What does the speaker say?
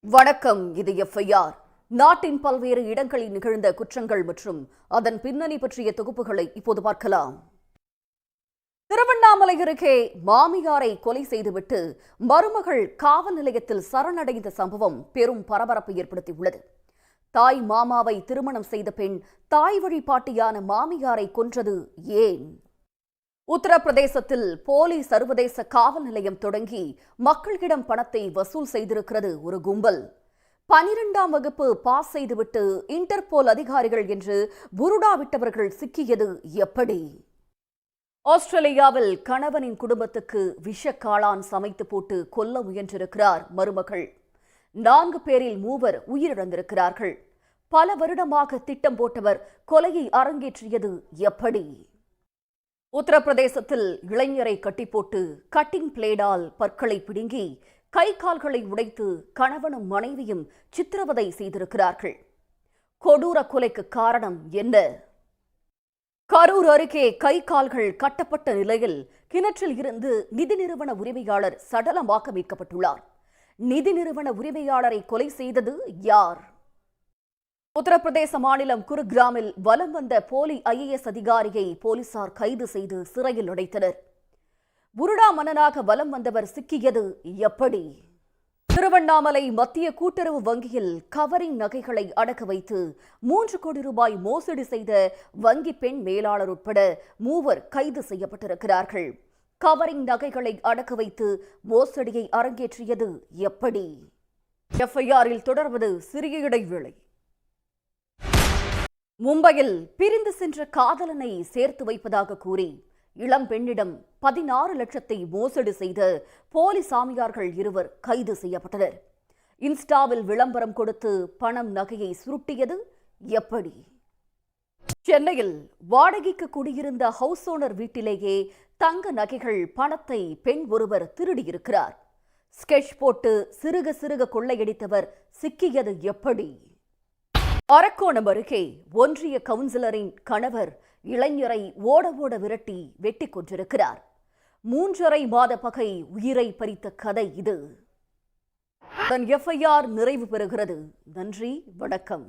வணக்கம். இது எஃப்ஐஆர். நாட்டின் பல்வேறு இடங்களில் நிகழ்ந்த குற்றங்கள் மற்றும் அதன் பின்னணி பற்றிய தொகுப்புகளை இப்போது பார்க்கலாம். திருவண்ணாமலை அருகே மாமியாரை கொலை செய்துவிட்டு மருமகள் காவல் நிலையத்தில் சரணடைந்த சம்பவம் பெரும் பரபரப்பை ஏற்படுத்தியுள்ளது. தாய் மாமாவை திருமணம் செய்த பெண் தாய் வழிபாட்டியான மாமியாரை கொன்றது ஏன்? உத்தரப்பிரதேசத்தில் போலி சர்வதேச காவல் நிலையம் தொடங்கி மக்களிடம் பணத்தை வசூல் செய்திருக்கிறது ஒரு கும்பல். 12ஆம் வகுப்பு பாஸ் செய்துவிட்டு இன்டர்போல் அதிகாரிகள் என்று புருடா விட்டவர்கள் சிக்கியது எப்படி? ஆஸ்திரேலியாவில் கணவனின் குடும்பத்துக்கு விஷக்காளான் சமைத்து போட்டு கொல்ல முயன்றிருக்கிறார் மருமகள். 4 பேரில் 3 உயிரிழந்திருக்கிறார்கள். பல வருடமாக திட்டம் போட்டவர் கொலையை அரங்கேற்றியது எப்படி? உத்தரப்பிரதேசத்தில் இளைஞரை கட்டி போட்டு கட்டிங் பிளேடால் பற்களை பிடுங்கி கை கால்களை உடைத்து கணவனும் மனைவியும் சித்திரவதை செய்திருக்கிறார்கள். கொடூர கொலைக்கு காரணம் என்ன? கரூர் அருகே கை கால்கள் கட்டப்பட்ட நிலையில் கிணற்றில் இருந்து நிதி நிறுவன உரிமையாளர் சடலமாக மீட்கப்பட்டுள்ளார். நிதி நிறுவன உரிமையாளரை கொலை செய்தது யார்? உத்தரப்பிரதேச மாநிலம் குருகிராமில் வலம் வந்த போலி IAS அதிகாரியை போலீசார் கைது செய்து சிறையில் அடைத்தனர். புருடா மன்னனாக வலம் வந்தவர் சிக்கியது எப்படி? திருவண்ணாமலை மத்திய கூட்டுறவு வங்கியில் கவரிங் நகைகளை அடக்க வைத்து 3 கோடி ரூபாய் மோசடி செய்த வங்கி பெண் மேலாளர் உட்பட 3 கைது செய்யப்பட்டிருக்கிறார்கள். கவரிங் நகைகளை அடக்க வைத்து மோசடியை அரங்கேற்றியது எப்படி? எஃப்ஐஆரில் தொடர்வது சிறிய இடைவேளை. மும்பையில் பிரிந்து சென்ற காதலனை சேர்த்து வைப்பதாக கூறி இளம் பெண்ணிடம் 16 லட்சத்தை மோசடி செய்த போலி சாமியார்கள் 2 கைது செய்யப்பட்டனர். இன்ஸ்டாவில் விளம்பரம் கொடுத்து பணம் நகையை சுருட்டியது எப்படி? சென்னையில் வாடகைக்கு குடியிருந்த ஹவுஸ் ஓனர் வீட்டிலேயே தங்க நகைகள் பணத்தை பெண் ஒருவர் திருடியிருக்கிறார். ஸ்கெட்ச் போட்டு சிறுக கொள்ளையடித்தவர் சிக்கியது எப்படி? அரக்கோணம் அருகே ஒன்றிய கவுன்சிலரின் கணவர் இளைஞரை ஓட விரட்டி வெட்டி கொண்டிருக்கிறார். 3½ மாத பகை உயிரை பறித்த கதை இது. எஃப்ஐஆர் நிறைவு பெறுகிறது. நன்றி, வணக்கம்.